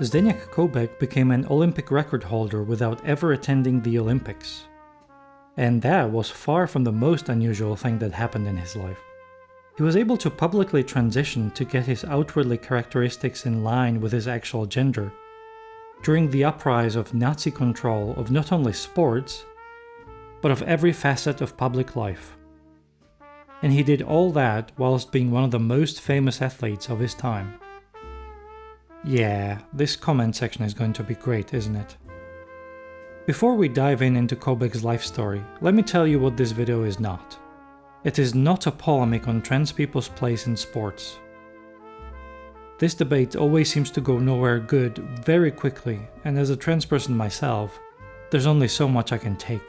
Zdeněk Koubek became an Olympic record holder without ever attending the Olympics. And that was far from the most unusual thing that happened in his life. He was able to publicly transition to get his outwardly characteristics in line with his actual gender during the uprise of Nazi control of not only sports, but of every facet of public life. And he did all that whilst being one of the most famous athletes of his time. Yeah, this comment section is going to be great, isn't it? Before we dive into Koubek's life story, let me tell you what this video is not. It is not a polemic on trans people's place in sports. This debate always seems to go nowhere good very quickly, and as a trans person myself, there's only so much I can take.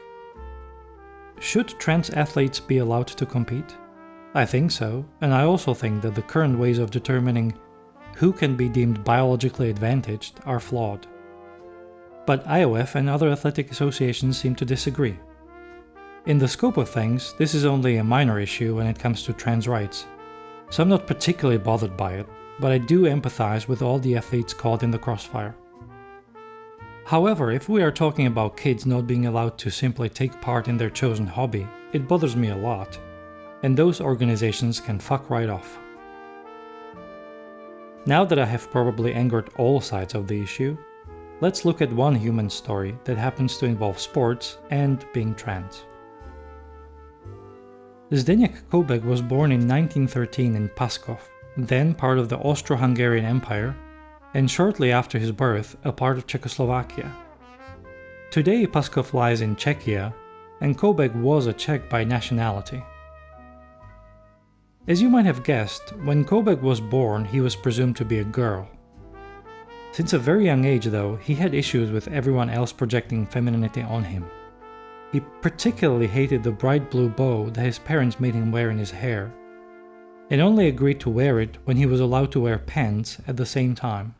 Should trans athletes be allowed to compete? I think so, and I also think that the current ways of determining who can be deemed biologically advantaged are flawed. But IOF and other athletic associations seem to disagree. In the scope of things, this is only a minor issue when it comes to trans rights, so I'm not particularly bothered by it, but I do empathize with all the athletes caught in the crossfire. However, if we are talking about kids not being allowed to simply take part in their chosen hobby, it bothers me a lot, and those organizations can fuck right off. Now that I have probably angered all sides of the issue, let's look at one human story that happens to involve sports and being trans. Zdeněk Koubek was born in 1913 in Paskov, then part of the Austro-Hungarian Empire, and shortly after his birth, a part of Czechoslovakia. Today Paskov lies in Czechia, and Koubek was a Czech by nationality. As you might have guessed, when Koubek was born he was presumed to be a girl. Since a very young age though, he had issues with everyone else projecting femininity on him. He particularly hated the bright blue bow that his parents made him wear in his hair, and only agreed to wear it when he was allowed to wear pants at the same time.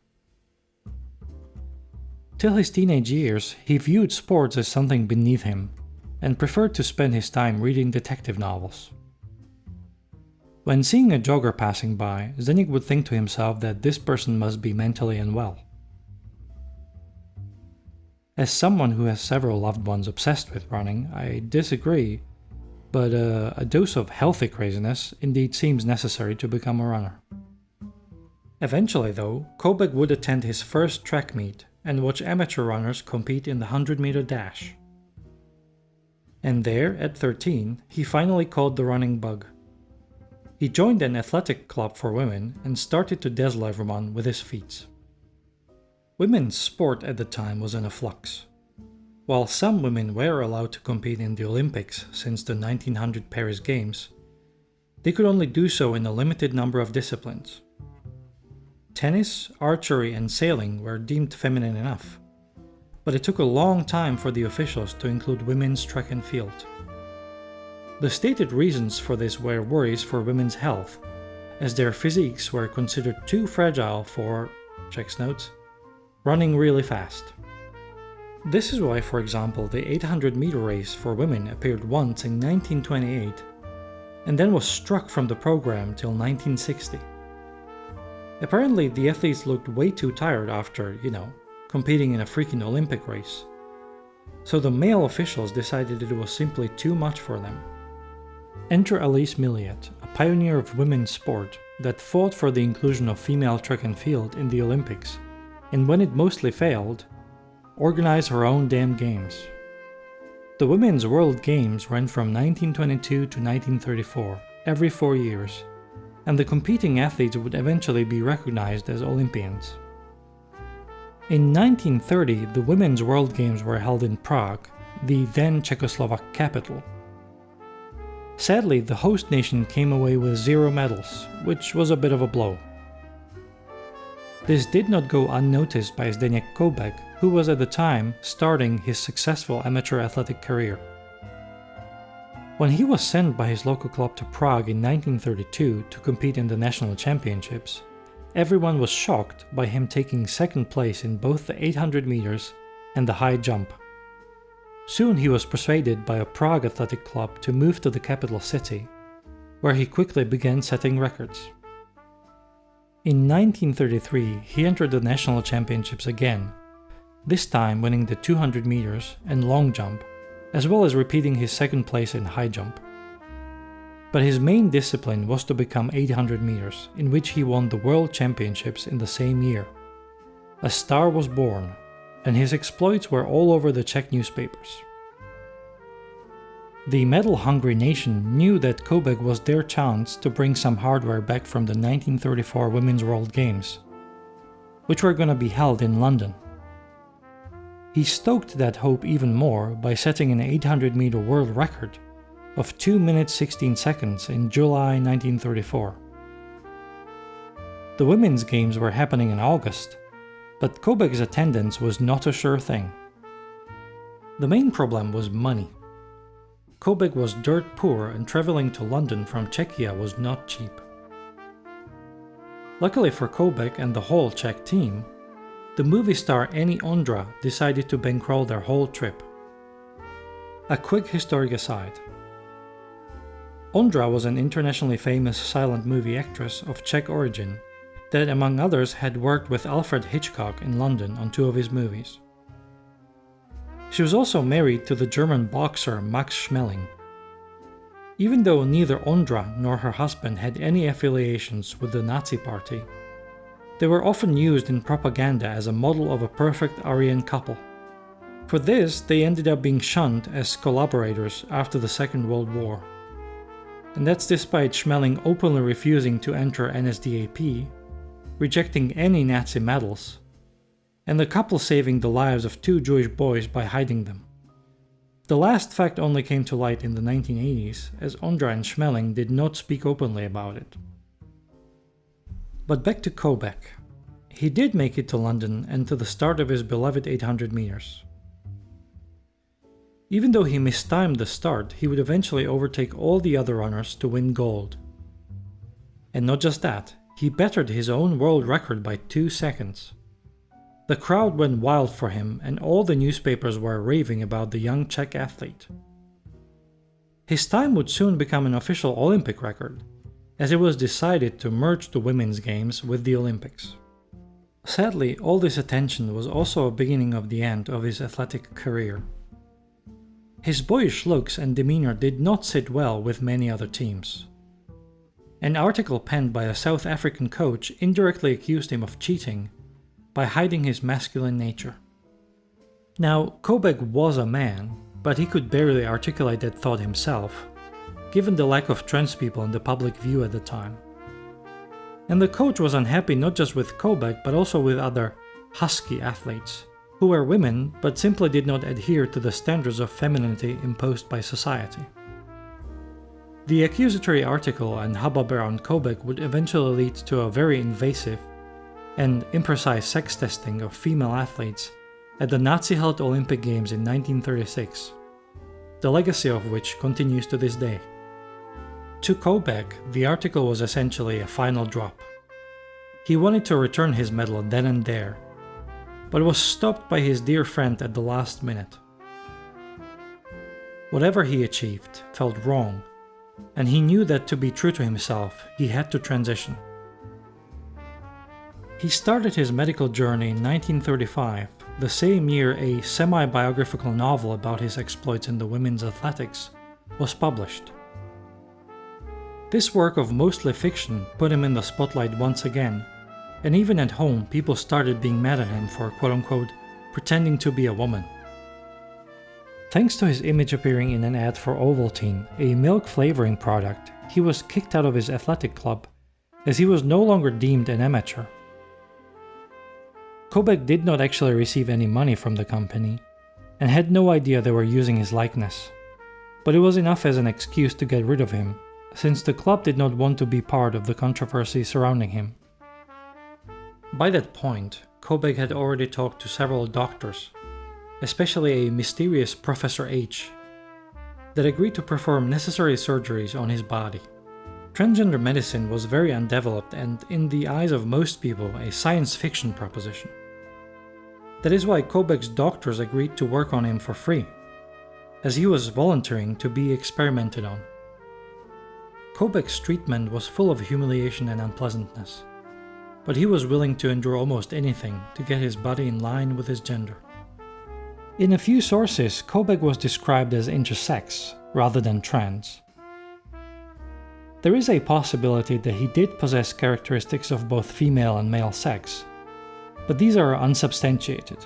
Till his teenage years, he viewed sports as something beneath him, and preferred to spend his time reading detective novels. When seeing a jogger passing by, Zdeněk would think to himself that this person must be mentally unwell. As someone who has several loved ones obsessed with running, I disagree, but a dose of healthy craziness indeed seems necessary to become a runner. Eventually though, Koubek would attend his first track meet and watch amateur runners compete in the 100-meter dash. And there, at 13, he finally caught the running bug. He joined an athletic club for women and started to dazzle everyone with his feats. Women's sport at the time was in a flux. While some women were allowed to compete in the Olympics since the 1900 Paris Games, they could only do so in a limited number of disciplines. Tennis, archery, and sailing were deemed feminine enough, but it took a long time for the officials to include women's track and field. The stated reasons for this were worries for women's health, as their physiques were considered too fragile for, checks notes, running really fast. This is why, for example, the 800-meter race for women appeared once in 1928 and then was struck from the program till 1960. Apparently, the athletes looked way too tired after, competing in a freaking Olympic race. So the male officials decided it was simply too much for them. Enter Alice Milliet, a pioneer of women's sport that fought for the inclusion of female track and field in the Olympics, and when it mostly failed, organized her own damn games. The Women's World Games ran from 1922 to 1934, every 4 years, and the competing athletes would eventually be recognized as Olympians. In 1930, the Women's World Games were held in Prague, the then Czechoslovak capital. Sadly, the host nation came away with 0 medals, which was a bit of a blow. This did not go unnoticed by Zdeněk Koubek, who was at the time starting his successful amateur athletic career. When he was sent by his local club to Prague in 1932 to compete in the national championships, everyone was shocked by him taking second place in both the 800 meters and the high jump. Soon he was persuaded by a Prague athletic club to move to the capital city, where he quickly began setting records. In 1933, he entered the national championships again, this time winning the 200 meters and long jump, as well as repeating his second place in high jump. But his main discipline was to become 800 meters, in which he won the World Championships in the same year. A star was born, and his exploits were all over the Czech newspapers. The medal-hungry nation knew that Koubek was their chance to bring some hardware back from the 1934 Women's World Games, which were going to be held in London. He stoked that hope even more by setting an 800-meter world record of 2 minutes 16 seconds in July 1934. The Women's Games were happening in August, but Koubek's attendance was not a sure thing. The main problem was money. Koubek was dirt poor and traveling to London from Czechia was not cheap. Luckily for Koubek and the whole Czech team, the movie star Annie Ondra decided to bankroll their whole trip. A quick historic aside. Ondra was an internationally famous silent movie actress of Czech origin that, among others, had worked with Alfred Hitchcock in London on 2 of his movies. She was also married to the German boxer Max Schmeling. Even though neither Ondra nor her husband had any affiliations with the Nazi Party, they were often used in propaganda as a model of a perfect Aryan couple. For this, they ended up being shunned as collaborators after the Second World War. And that's despite Schmeling openly refusing to enter NSDAP, rejecting any Nazi medals, and the couple saving the lives of 2 Jewish boys by hiding them. The last fact only came to light in the 1980s, as Ondra and Schmeling did not speak openly about it. But back to Koubek. He did make it to London and to the start of his beloved 800 meters. Even though he mistimed the start, he would eventually overtake all the other runners to win gold. And not just that, he bettered his own world record by 2 seconds. The crowd went wild for him, and all the newspapers were raving about the young Czech athlete. His time would soon become an official Olympic record, as it was decided to merge the Women's Games with the Olympics. Sadly, all this attention was also a beginning of the end of his athletic career. His boyish looks and demeanor did not sit well with many other teams. An article penned by a South African coach indirectly accused him of cheating by hiding his masculine nature. Now, Koubek was a man, but he could barely articulate that thought himself, given the lack of trans people in the public view at the time. And the coach was unhappy not just with Koubek, but also with other husky athletes, who were women but simply did not adhere to the standards of femininity imposed by society. The accusatory article and hubbub around Koubek would eventually lead to a very invasive and imprecise sex testing of female athletes at the Nazi-held Olympic Games in 1936, the legacy of which continues to this day. To Koubek, the article was essentially a final drop. He wanted to return his medal then and there, but was stopped by his dear friend at the last minute. Whatever he achieved felt wrong, and he knew that to be true to himself, he had to transition. He started his medical journey in 1935, the same year a semi-biographical novel about his exploits in the women's athletics was published. This work of mostly fiction put him in the spotlight once again, and even at home people started being mad at him for quote-unquote pretending to be a woman. Thanks to his image appearing in an ad for Ovaltine, a milk flavoring product, he was kicked out of his athletic club, as he was no longer deemed an amateur. Koubek did not actually receive any money from the company, and had no idea they were using his likeness, but it was enough as an excuse to get rid of him, since the club did not want to be part of the controversy surrounding him. By that point, Koubek had already talked to several doctors, especially a mysterious Professor H, that agreed to perform necessary surgeries on his body. Transgender medicine was very undeveloped and, in the eyes of most people, a science fiction proposition. That is why Koubek's doctors agreed to work on him for free, as he was volunteering to be experimented on. Koubek's treatment was full of humiliation and unpleasantness, but he was willing to endure almost anything to get his body in line with his gender. In a few sources, Koubek was described as intersex rather than trans. There is a possibility that he did possess characteristics of both female and male sex, but these are unsubstantiated.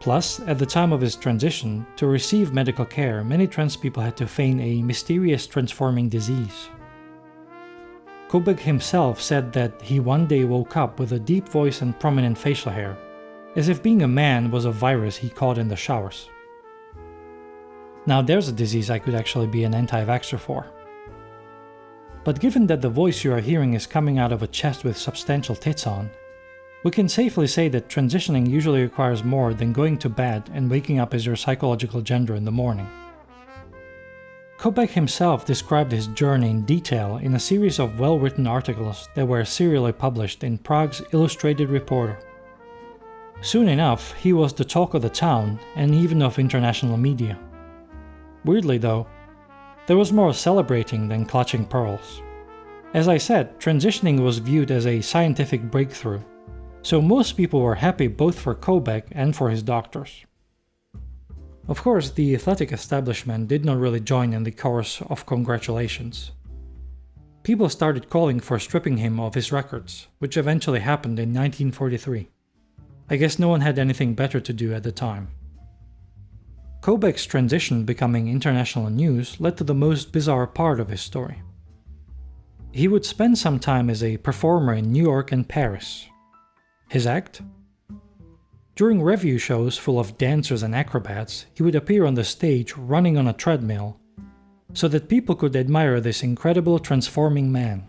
Plus, at the time of his transition, to receive medical care, many trans people had to feign a mysterious transforming disease. Koubek himself said that he one day woke up with a deep voice and prominent facial hair, as if being a man was a virus he caught in the showers. Now there's a disease I could actually be an anti-vaxxer for. But given that the voice you are hearing is coming out of a chest with substantial tits on, we can safely say that transitioning usually requires more than going to bed and waking up as your psychological gender in the morning. Koubek himself described his journey in detail in a series of well-written articles that were serially published in Prague's Illustrated Reporter. Soon enough, he was the talk of the town and even of international media. Weirdly though, there was more celebrating than clutching pearls. As I said, transitioning was viewed as a scientific breakthrough, so most people were happy both for Koubek and for his doctors. Of course, the athletic establishment did not really join in the chorus of congratulations. People started calling for stripping him of his records, which eventually happened in 1943. I guess no one had anything better to do at the time. Koubek's transition becoming international news led to the most bizarre part of his story. He would spend some time as a performer in New York and Paris. His act? During revue shows full of dancers and acrobats, he would appear on the stage running on a treadmill, so that people could admire this incredible transforming man.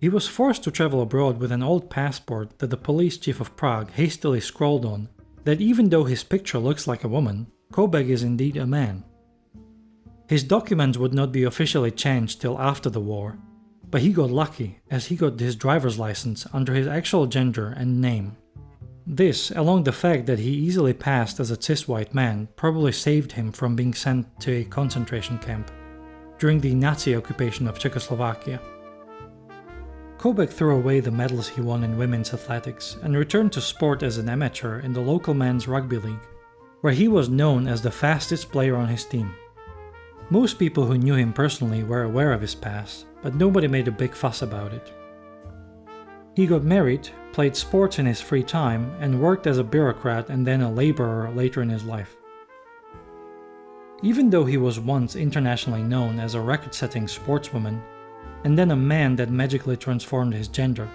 He was forced to travel abroad with an old passport that the police chief of Prague hastily scrawled on that even though his picture looks like a woman, Koubek is indeed a man. His documents would not be officially changed till after the war, but he got lucky as he got his driver's license under his actual gender and name. This, along the fact that he easily passed as a cis-white man, probably saved him from being sent to a concentration camp during the Nazi occupation of Czechoslovakia. Koubek threw away the medals he won in women's athletics and returned to sport as an amateur in the local men's rugby league, where he was known as the fastest player on his team. Most people who knew him personally were aware of his past, but nobody made a big fuss about it. He got married, played sports in his free time, and worked as a bureaucrat and then a laborer later in his life. Even though he was once internationally known as a record-setting sportswoman, and then a man that magically transformed his gender,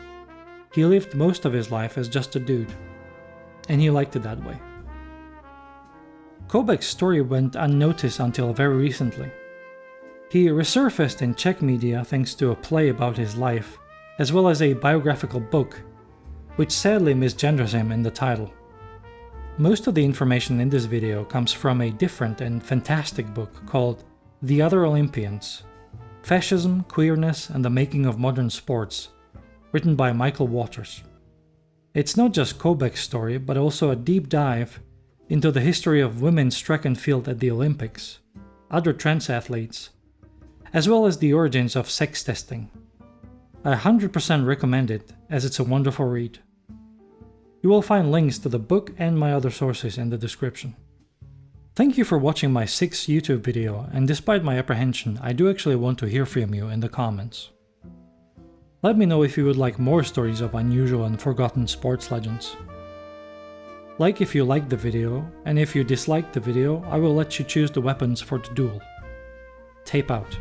he lived most of his life as just a dude, and he liked it that way. Koubek's story went unnoticed until very recently. He resurfaced in Czech media thanks to a play about his life, as well as a biographical book, which sadly misgenders him in the title. Most of the information in this video comes from a different and fantastic book called The Other Olympians: Fascism, Queerness, and the Making of Modern Sports, written by Michael Waters. It's not just Koubek's story, but also a deep dive into the history of women's track and field at the Olympics, other trans athletes, as well as the origins of sex testing. I 100% recommend it, as it's a wonderful read. You will find links to the book and my other sources in the description. Thank you for watching my 6th YouTube video, and despite my apprehension, I do actually want to hear from you in the comments. Let me know if you would like more stories of unusual and forgotten sports legends. Like if you liked the video, and if you disliked the video, I will let you choose the weapons for the duel. Tape out.